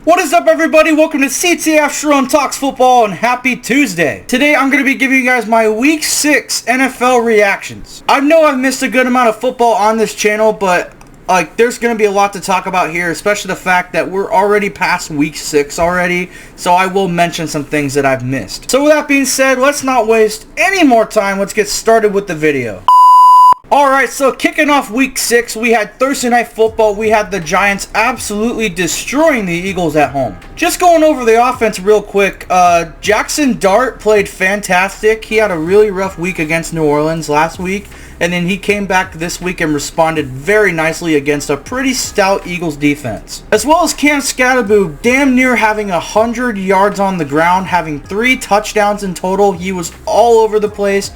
What is up, everybody? Welcome to CTF Sharon Talks Football and happy Tuesday. Today I'm going to be giving you guys my Week 6 NFL reactions. I know I've missed a good amount of football on this channel, but there's going to be a lot to talk about here, especially the fact that we're already past Week 6 already, so I will mention some things that I've missed. So with that being said, let's not waste any more time. Let's get started with the video. Alright, so kicking off Week 6, we had Thursday Night Football. We had the Giants absolutely destroying the Eagles at home. Just going over the offense real quick, Jackson Dart played fantastic. He had a really rough week against New Orleans last week, and then he came back this week and responded very nicely against a pretty stout Eagles defense. As well as Cam Skattebo, damn near having 100 yards on the ground, having 3 touchdowns in total. He was all over the place.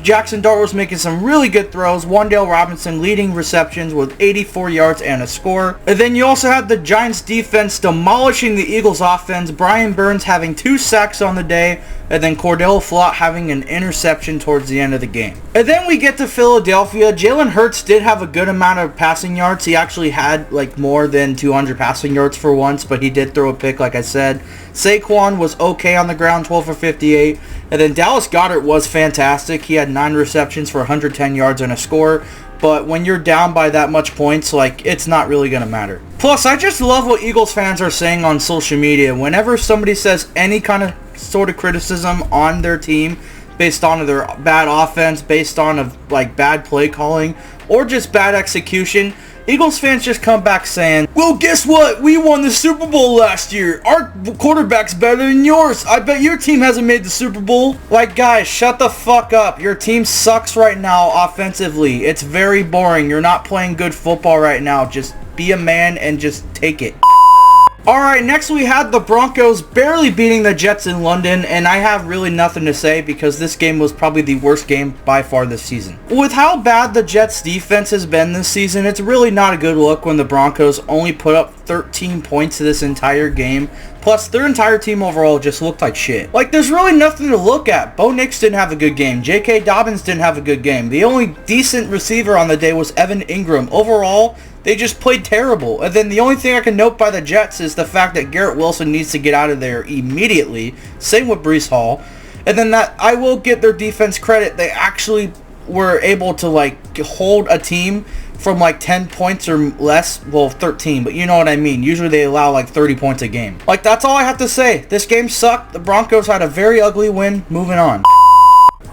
Jackson Dart was making some really good throws. Wan'Dale Robinson leading receptions with 84 yards and a score. And then you also had the Giants defense demolishing the Eagles offense. Brian Burns having 2 sacks on the day, and then Cordell Flott having an interception towards the end of the game. And then we get to Philadelphia. Jalen Hurts did have a good amount of passing yards. He actually had more than 200 passing yards for once, but he did throw a pick, like I said. Saquon was okay on the ground, 12 for 58. And then Dallas Goedert was fantastic. He had 9 receptions for 110 yards and a score. But when you're down by that much points, it's not really going to matter. Plus, I just love what Eagles fans are saying on social media. Whenever somebody says any kind of sort of criticism on their team based on their bad offense, based on bad play calling, or just bad execution, Eagles fans just come back saying, well, guess what? We won the Super Bowl last year. Our quarterback's better than yours. I bet your team hasn't made the Super Bowl. Guys, shut the fuck up. Your team sucks right now offensively. It's very boring. You're not playing good football right now. Just be a man and just take it. Alright, next we had the Broncos barely beating the Jets in London, and I have really nothing to say because this game was probably the worst game by far this season. With how bad the Jets defense has been this season, it's really not a good look when the Broncos only put up 13 points this entire game. Plus, their entire team overall just looked like shit. There's really nothing to look at. Bo Nix didn't have a good game. J.K. Dobbins didn't have a good game. The only decent receiver on the day was Evan Ingram. Overall, they just played terrible. And then the only thing I can note by the Jets is the fact that Garrett Wilson needs to get out of there immediately. Same with Breece Hall. And then that I will give their defense credit. They actually were able to hold a team from 10 points or less. Well, 13, but you know what I mean. Usually they allow 30 points a game. That's all I have to say. This game sucked. The Broncos had a very ugly win. Moving on.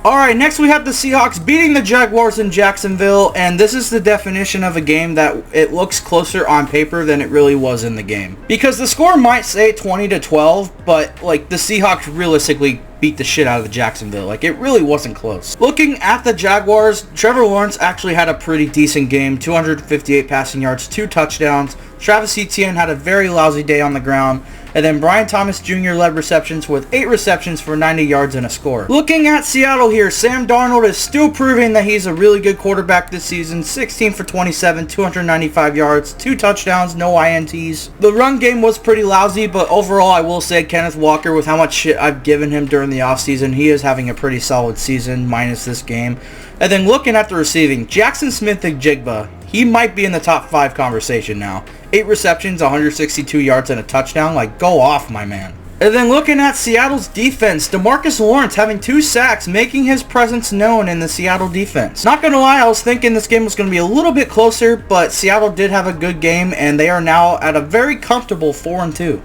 Alright, next we have the Seahawks beating the Jaguars in Jacksonville, and this is the definition of a game that it looks closer on paper than it really was in the game. Because the score might say 20-12, but the Seahawks realistically beat the shit out of the Jacksonville. It really wasn't close. Looking at the Jaguars, Trevor Lawrence actually had a pretty decent game, 258 passing yards, 2 touchdowns. Travis Etienne had a very lousy day on the ground. And then Brian Thomas Jr. led receptions with 8 receptions for 90 yards and a score. Looking at Seattle here, Sam Darnold is still proving that he's a really good quarterback this season. 16 for 27, 295 yards, 2 touchdowns, no INTs. The run game was pretty lousy, but overall I will say Kenneth Walker, with how much shit I've given him during the offseason, he is having a pretty solid season, minus this game. And then looking at the receiving, Jackson Smith-Njigba, he might be in the top 5 conversation now. 8 receptions, 162 yards, and a touchdown. Go off, my man. And then looking at Seattle's defense, DeMarcus Lawrence having 2 sacks, making his presence known in the Seattle defense. Not gonna lie, I was thinking this game was gonna be a little bit closer, but Seattle did have a good game, and they are now at a very comfortable 4-2.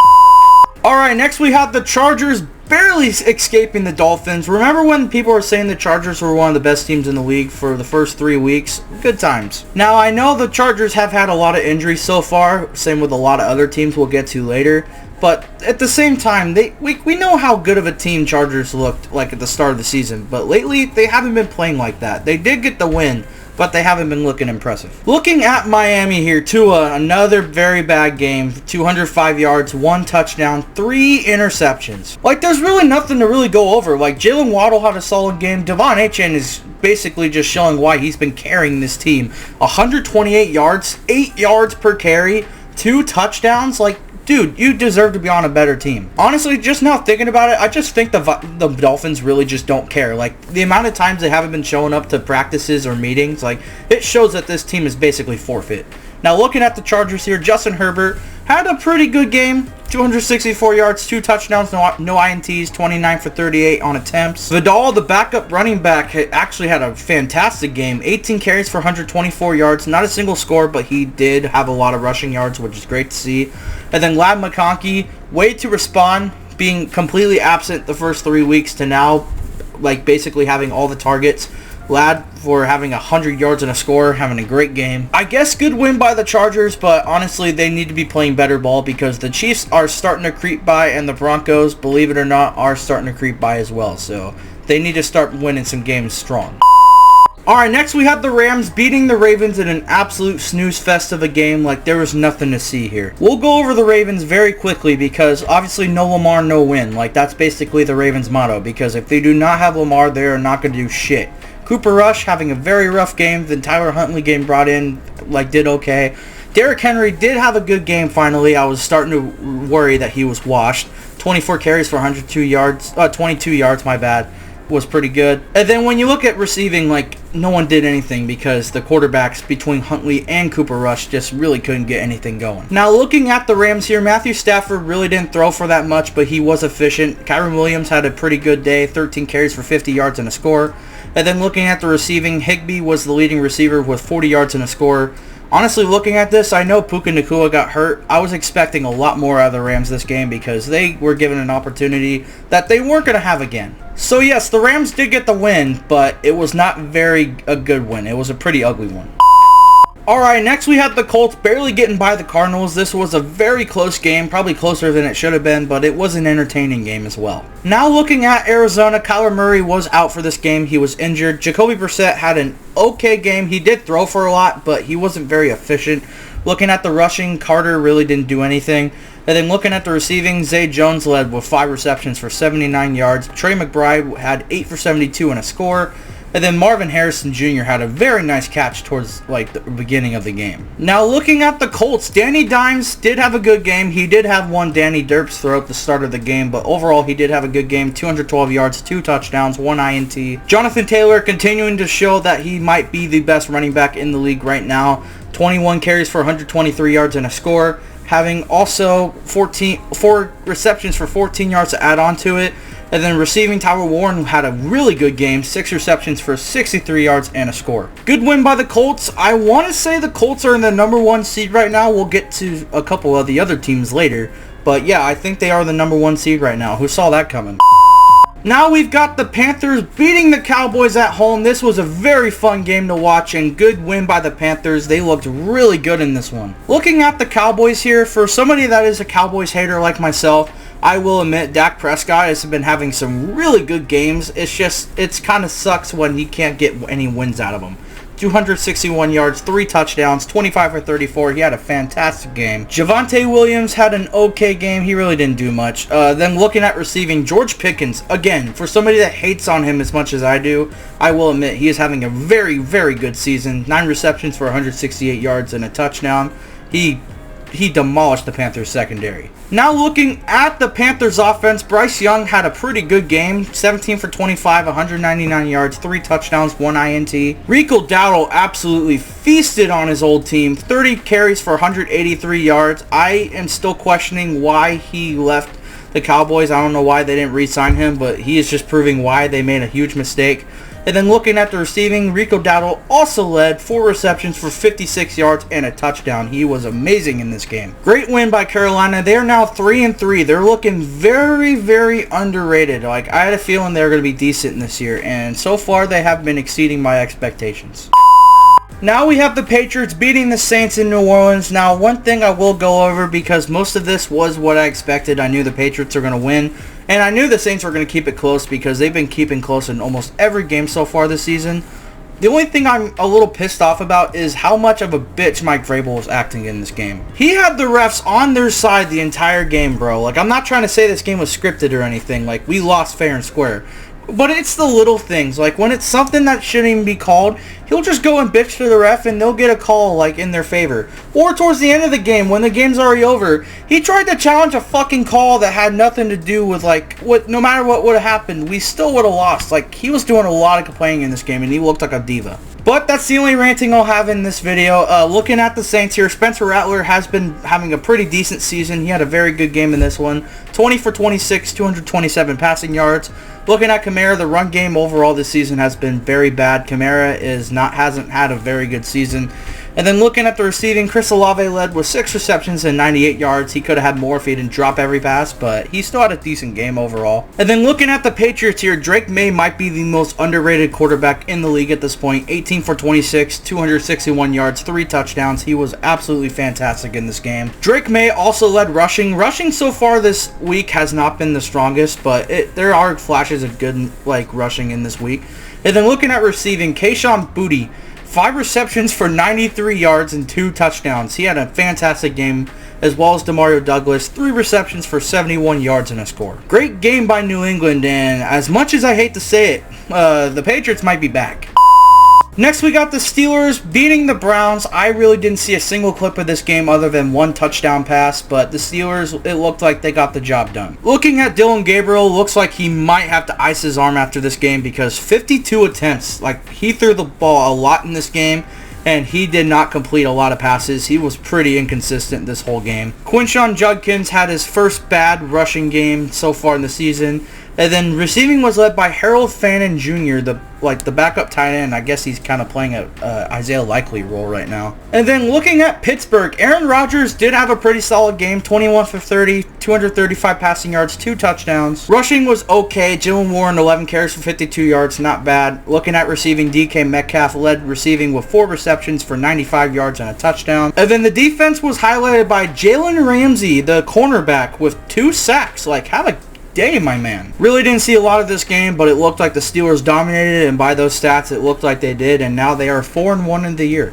Alright, next we have the Chargers barely escaping the Dolphins. Remember when people were saying the Chargers were one of the best teams in the league for the first 3 weeks? Good times. Now, I know the Chargers have had a lot of injuries so far, same with a lot of other teams we'll get to later, but at the same time, we know how good of a team Chargers looked at the start of the season, but lately, they haven't been playing like that. They did get the win, but they haven't been looking impressive. Looking at Miami here, Tua, another very bad game. 205 yards, 1 touchdown, 3 interceptions. There's really nothing to really go over. Jalen Waddle had a solid game. Devon Achane is basically just showing why he's been carrying this team. 128 yards, 8 yards per carry, 2 touchdowns. Dude, you deserve to be on a better team. Honestly, just now thinking about it, I just think the Dolphins really just don't care. The amount of times they haven't been showing up to practices or meetings, it shows that this team is basically forfeit. Now, looking at the Chargers here, Justin Herbert had a pretty good game. 264 yards, 2 touchdowns, no INTs, 29 for 38 on attempts. Vidal, the backup running back, actually had a fantastic game. 18 carries for 124 yards, not a single score, but he did have a lot of rushing yards, which is great to see. And then Ladd McConkey, way to respond, being completely absent the first 3 weeks to now, like, basically having all the targets. Ladd for having 100 yards and a score, having a great game. I guess good win by the Chargers, but honestly, they need to be playing better ball because the Chiefs are starting to creep by, and the Broncos, believe it or not, are starting to creep by as well. So they need to start winning some games strong. Alright, next we have the Rams beating the Ravens in an absolute snooze fest of a game. Like, there was nothing to see here. We'll go over the Ravens very quickly because obviously no Lamar, no win. Like, that's basically the Ravens' motto, because if they do not have Lamar, they are not going to do shit. Cooper Rush having a very rough game. Then Tyler Huntley getting brought in, like, did okay. Derrick Henry did have a good game finally. I was starting to worry that he was washed. 24 carries for 102 yards, 22 yards, my bad. Was pretty good. And then when you look at receiving, like, no one did anything because the quarterbacks between Huntley and Cooper Rush just really couldn't get anything going. Now looking at the Rams here, Matthew Stafford really didn't throw for that much, but he was efficient. Kyren Williams had a pretty good day, 13 carries for 50 yards and a score. And then looking at the receiving, Higbee was the leading receiver with 40 yards and a score. Honestly, looking at this, I know Puka Nacua got hurt. I was expecting a lot more out of the Rams this game because they were given an opportunity that they weren't going to have again. So yes, the Rams did get the win, but it was not a good win. It was a pretty ugly one. Alright, next we have the Colts barely getting by the Cardinals. This was a very close game, probably closer than it should have been, but it was an entertaining game as well. Now looking at Arizona, Kyler Murray was out for this game. He was injured. Jacoby Brissett had an okay game. He did throw for a lot, but he wasn't very efficient. Looking at the rushing, Carter really didn't do anything. And then looking at the receiving, Zay Jones led with 5 receptions for 79 yards. Trey McBride had 8 for 72 and a score. And then Marvin Harrison Jr. had a very nice catch towards, like, the beginning of the game. Now looking at the Colts, Danny Dimes did have a good game. He did have one Danny Derps throw at the start of the game, but overall he did have a good game. 212 yards, 2 touchdowns, 1 INT. Jonathan Taylor continuing to show that he might be the best running back in the league right now. 21 carries for 123 yards and a score. Having also 4 receptions for 14 yards to add on to it. And then receiving, Tyler Warren had a really good game, 6 receptions for 63 yards and a score. Good win by the Colts. I want to say the Colts are in the number 1 seed right now. We'll get to a couple of the other teams later. But yeah, I think they are the number 1 seed right now. Who saw that coming? Now we've got the Panthers beating the Cowboys at home. This was a very fun game to watch and good win by the Panthers. They looked really good in this one. Looking at the Cowboys here, for somebody that is a Cowboys hater like myself, I will admit Dak Prescott has been having some really good games. It's kind of sucks when he can't get any wins out of them. 261 yards, 3 touchdowns, 25 for 34. He had a fantastic game. Javonte Williams had an okay game. He really didn't do much. Then looking at receiving, George Pickens, again, for somebody that hates on him as much as I do, I will admit he is having a very, very good season. 9 receptions for 168 yards and a touchdown. He demolished the Panthers secondary. Now looking at the Panthers offense, Bryce Young had a pretty good game. 17 for 25, 199 yards, 3 touchdowns, 1 INT. Rico Dowdle absolutely feasted on his old team. 30 carries for 183 yards. I am still questioning why he left the Cowboys. I don't know why they didn't re-sign him, but he is just proving why they made a huge mistake. And then looking at the receiving, Rico Dowdle also led 4 receptions for 56 yards and a touchdown. He was amazing in this game. Great win by Carolina. They are now 3-3. They're looking very, very underrated. Like, I had a feeling they were going to be decent this year, and so far they have been exceeding my expectations. Now we have the Patriots beating the Saints in New Orleans. Now, one thing I will go over, because most of this was what I expected. I knew the Patriots are going to win, and I knew the Saints were going to keep it close because they've been keeping close in almost every game so far this season. The only thing I'm a little pissed off about is how much of a bitch Mike Vrabel was acting in this game. He had the refs on their side the entire game, bro. Like, I'm not trying to say this game was scripted or anything. Like, we lost fair and square. But it's the little things. Like, when it's something that shouldn't even be called, he'll just go and bitch to the ref and they'll get a call, like, in their favor. Or towards the end of the game, when the game's already over, he tried to challenge a fucking call that had nothing to do with, like, no matter what would have happened, we still would have lost. Like, he was doing a lot of complaining in this game and he looked like a diva. But that's the only ranting I'll have in this video. Looking at the Saints here, Spencer Rattler has been having a pretty decent season. He had a very good game in this one. 20 for 26, 227 passing yards. Looking at Kamara, the run game overall this season has been very bad. Kamara hasn't had a very good season. And then looking at the receiving, Chris Olave led with 6 receptions and 98 yards. He could have had more if he didn't drop every pass, but he still had a decent game overall. And then looking at the Patriots here, Drake May might be the most underrated quarterback in the league at this point. 18 for 26, 261 yards, 3 touchdowns. He was absolutely fantastic in this game. Drake May also led rushing. Rushing so far this week has not been the strongest, but there are flashes of good rushing in this week. And then looking at receiving, Kayshon Boutte, 5 receptions for 93 yards and 2 touchdowns. He had a fantastic game, as well as Demario Douglas, 3 receptions for 71 yards and a score. Great game by New England, and as much as I hate to say it, the Patriots might be back. Next, we got the Steelers beating the Browns. I really didn't see a single clip of this game other than 1 touchdown pass, but the Steelers, it looked like they got the job done. Looking at Dylan Gabriel, looks like he might have to ice his arm after this game because 52 attempts. He threw the ball a lot in this game, and he did not complete a lot of passes. He was pretty inconsistent this whole game. Quinshon Judkins had his first bad rushing game so far in the season. And then receiving was led by Harold Fannin Jr., the backup tight end. I guess he's kind of playing a Isaiah Likely role right now. And then looking at Pittsburgh, Aaron Rodgers did have a pretty solid game. 21 for 30, 235 passing yards, 2 touchdowns. Rushing was okay. Jalen Warren, 11 carries for 52 yards, not bad. Looking at receiving, DK Metcalf led receiving with 4 receptions for 95 yards and a touchdown. And then the defense was highlighted by Jalen Ramsey, the cornerback, with 2 sacks. Have a day, my man. Really didn't see a lot of this game, but it looked like the Steelers dominated, and by those stats, it looked like they did, and now they are 4-1 in the year.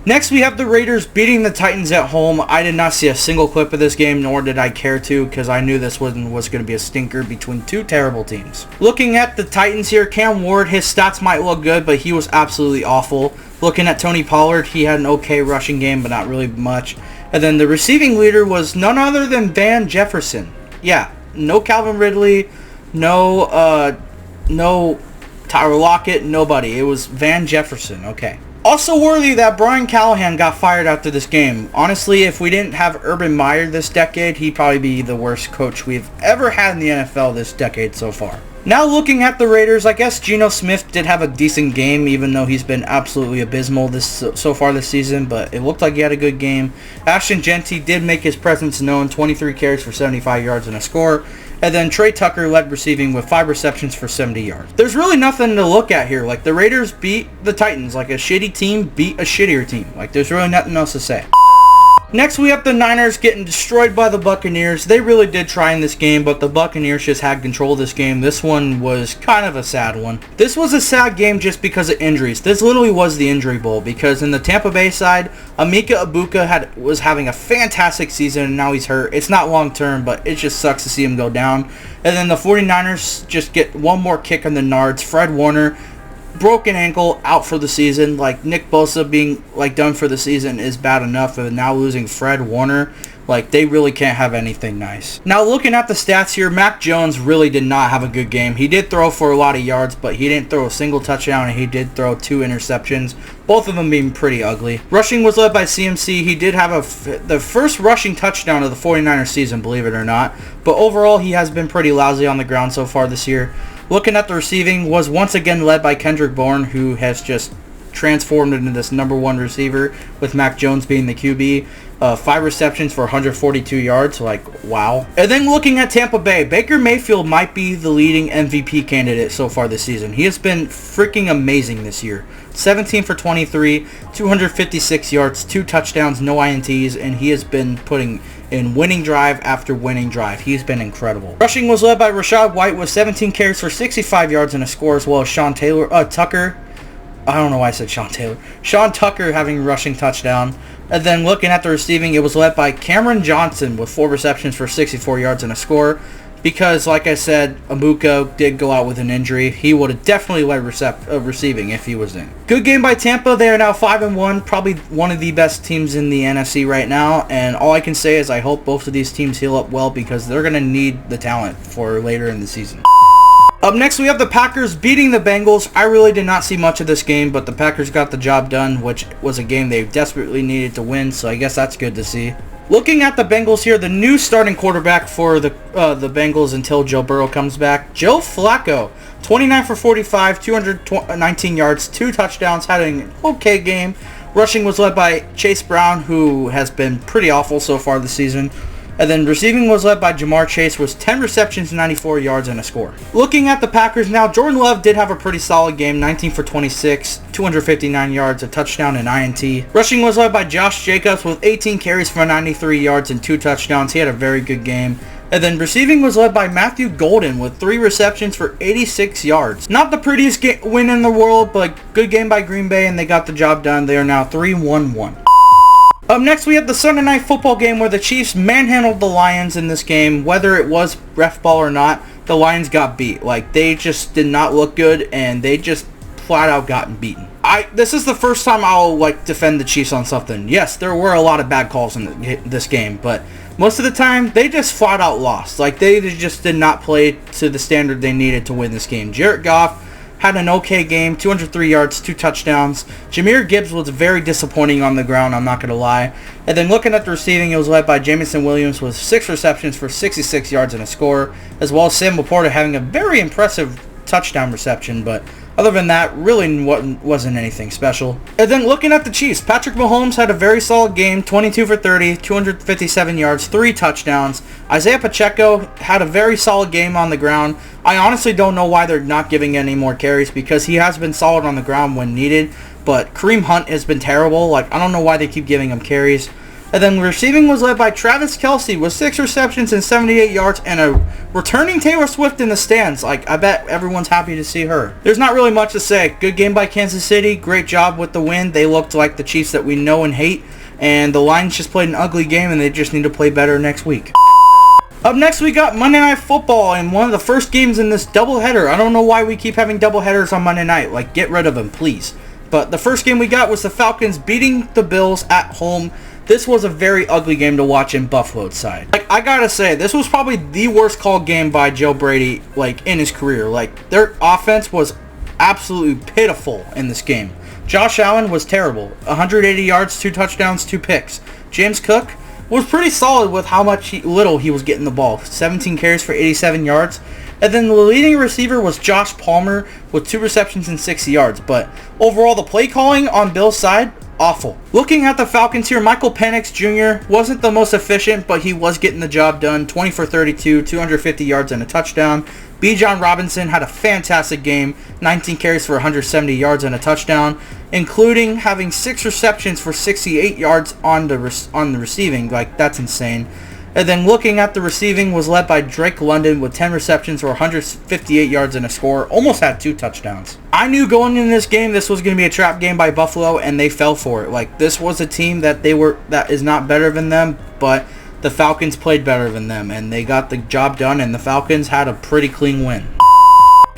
Next, we have the Raiders beating the Titans at home. I did not see a single clip of this game, nor did I care to, because I knew this was going to be a stinker between 2 terrible teams. Looking at the Titans here, Cam Ward, his stats might look good, but he was absolutely awful. Looking at Tony Pollard, he had an okay rushing game, but not really much. And then the receiving leader was none other than Van Jefferson. Yeah. No Calvin Ridley, no Tyler Lockett, nobody. It was Van Jefferson, okay. Also worthy that Brian Callahan got fired after this game. Honestly, if we didn't have Urban Meyer this decade, he'd probably be the worst coach we've ever had in the NFL this decade so far. Now looking at the Raiders, I guess Geno Smith did have a decent game, even though he's been absolutely abysmal so far this season, but it looked like he had a good game. Ashton Jeanty did make his presence known, 23 carries for 75 yards and a score. And then Trey Tucker led receiving with 5 receptions for 70 yards. There's really nothing to look at here. The Raiders beat the Titans. A shitty team beat a shittier team. There's really nothing else to say. Next, we have the Niners getting destroyed by the Buccaneers. They really did try in this game, but the Buccaneers just had control of this game. This one was kind of a sad one. This was a sad game just because of injuries. This literally was the injury bowl, because in the Tampa Bay side, Emeka Egbuka was having a fantastic season, and now he's hurt. It's not long term, but it just sucks to see him go down. And then the 49ers just get one more kick in the nards. Fred Warner, broken ankle, out for the season. Nick Bosa being done for the season is bad enough, and now losing Fred Warner, they really can't have anything nice. Now looking at the stats here, Mac Jones really did not have a good game. He did throw for a lot of yards, but he didn't throw a single touchdown, and he did throw 2 interceptions, both of them being pretty ugly. Rushing was led by CMC. He did have the first rushing touchdown of the 49ers season, believe it or not, but overall he has been pretty lousy on the ground so far this year. Looking at the receiving was once again led by Kendrick Bourne, who has just transformed into this #1 receiver with Mac Jones being the QB. 5 receptions for 142 yards, wow. And then looking at Tampa Bay, Baker Mayfield might be the leading MVP candidate so far this season. He has been freaking amazing this year. 17 for 23, 256 yards, 2 touchdowns, no INTs, and he has been putting in winning drive after winning drive. He's been incredible. Rushing was led by Rachaad White with 17 carries for 65 yards and a score, as well as Sean Tucker. I don't know why I said Sean Taylor. Sean Tucker having a rushing touchdown. And then looking at the receiving, it was led by Cameron Johnson with 4 receptions for 64 yards and a score. Because, like I said, Egbuka did go out with an injury. He would have definitely led receiving if he was in. Good game by Tampa. They are now 5-1. Probably one of the best teams in the NFC right now. And all I can say is I hope both of these teams heal up well, because they're going to need the talent for later in the season. Up next, we have the Packers beating the Bengals. I really did not see much of this game, but the Packers got the job done, which was a game they desperately needed to win, so I guess that's good to see. Looking at the Bengals here, the new starting quarterback for the Bengals until Joe Burrow comes back, Joe Flacco, 29 for 45, 219 yards, 2 touchdowns, had an okay game. Rushing was led by Chase Brown, who has been pretty awful so far this season. And then receiving was led by Jamar Chase, with 10 receptions, 94 yards, and a score. Looking at the Packers now, Jordan Love did have a pretty solid game, 19 for 26, 259 yards, a touchdown, and INT. Rushing was led by Josh Jacobs with 18 carries for 93 yards and 2 touchdowns. He had a very good game. And then receiving was led by Matthew Golden with 3 receptions for 86 yards. Not the prettiest win in the world, but good game by Green Bay, and they got the job done. They are now 3-1-1. Up next, we have the Sunday Night Football game where the Chiefs manhandled the Lions in this game. Whether it was ref ball or not, the Lions got beat. Like, they just did not look good, and they just flat out gotten beaten. This is the first time I'll, defend the Chiefs on something. Yes, there were a lot of bad calls in this game, but most of the time, they just flat out lost. They just did not play to the standard they needed to win this game. Jared Goff had an okay game, 203 yards, 2 touchdowns. Jahmyr Gibbs was very disappointing on the ground, I'm not going to lie. And then looking at the receiving, it was led by Jameson Williams with 6 receptions for 66 yards and a score, as well as Sam Laporta having a very impressive touchdown reception, but other than that, really wasn't anything special. And then looking at the Chiefs, Patrick Mahomes had a very solid game, 22 for 30, 257 yards, 3 touchdowns. Isaiah Pacheco had a very solid game on the ground. I honestly don't know why they're not giving any more carries because he has been solid on the ground when needed, but Kareem Hunt has been terrible. I don't know why they keep giving him carries. And then receiving was led by Travis Kelce with 6 receptions and 78 yards and a returning Taylor Swift in the stands. I bet everyone's happy to see her. There's not really much to say. Good game by Kansas City. Great job with the win. They looked like the Chiefs that we know and hate. And the Lions just played an ugly game and they just need to play better next week. Up next, we got Monday Night Football and one of the first games in this doubleheader. I don't know why we keep having doubleheaders on Monday night. Get rid of them, please. But the first game we got was the Falcons beating the Bills at home. This was a very ugly game to watch in Buffalo's side. I gotta say, this was probably the worst called game by Joe Brady, in his career. Their offense was absolutely pitiful in this game. Josh Allen was terrible. 180 yards, 2 touchdowns, 2 picks. James Cook was pretty solid with how little he was getting the ball. 17 carries for 87 yards. And then the leading receiver was Josh Palmer with 2 receptions and 60 yards. But overall, the play calling on Bill's side, awful. Looking at the Falcons here, Michael Penix Jr. wasn't the most efficient, but he was getting the job done. 20 for 32, 250 yards and a touchdown. Bijan Robinson had a fantastic game, 19 carries for 170 yards and a touchdown, including having 6 receptions for 68 yards on the receiving. That's insane. And then looking at the receiving was led by Drake London with 10 receptions for 158 yards and a score. Almost had 2 touchdowns. I knew going in this game this was going to be a trap game by Buffalo, and they fell for it. This was a team that is not better than them, but the Falcons played better than them, and they got the job done, and the Falcons had a pretty clean win.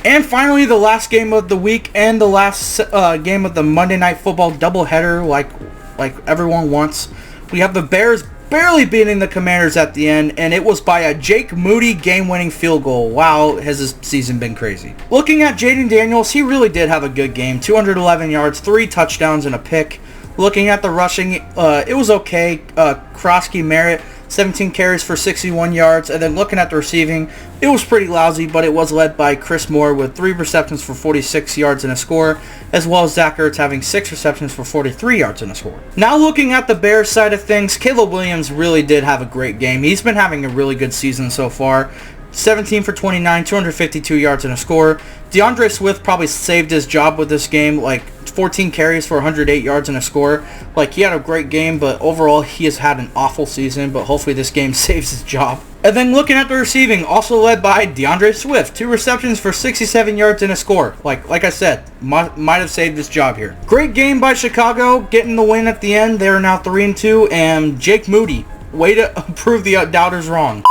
And finally, the last game of the week and the last game of the Monday Night Football doubleheader, like everyone wants. We have the Bears barely beating the Commanders at the end, and it was by a Jake Moody game-winning field goal. Wow, has this season been crazy. Looking at Jaden Daniels, he really did have a good game. 211 yards, 3 touchdowns, and a pick. Looking at the rushing, it was okay. Krosky Merritt, 17 carries for 61 yards. And then looking at the receiving, it was pretty lousy, but it was led by Chris Moore with 3 receptions for 46 yards and a score, as well as Zach Ertz having 6 receptions for 43 yards and a score. Now looking at the Bears side of things, Caleb Williams really did have a great game. He's been having a really good season so far. 17 for 29, 252 yards and a score. DeAndre Swift probably saved his job with this game, 14 carries for 108 yards and a score. He had a great game, but overall he has had an awful season, but hopefully this game saves his job. And then looking at the receiving, also led by DeAndre Swift, 2 receptions for 67 yards and a score. Like I said, might have saved his job here. Great game by Chicago, getting the win at the end. They are now 3-2, and Jake Moody, way to prove the doubters wrong.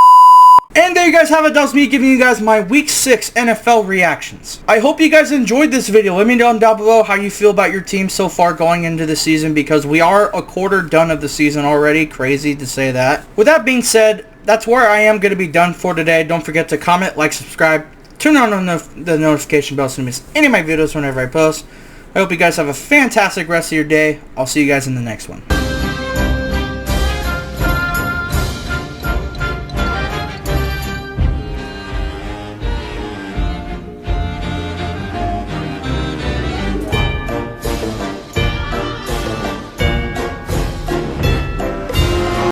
And there you guys have it. That was me giving you guys my Week 6 NFL reactions. I hope you guys enjoyed this video. Let me know down below how you feel about your team so far going into the season, because we are a quarter done of the season already. Crazy to say that. With that being said, that's where I am going to be done for today. Don't forget to comment, like, subscribe, turn Turn on the notification bell so you don't miss any of my videos whenever I post. I hope you guys have a fantastic rest of your day. I'll see you guys in the next one.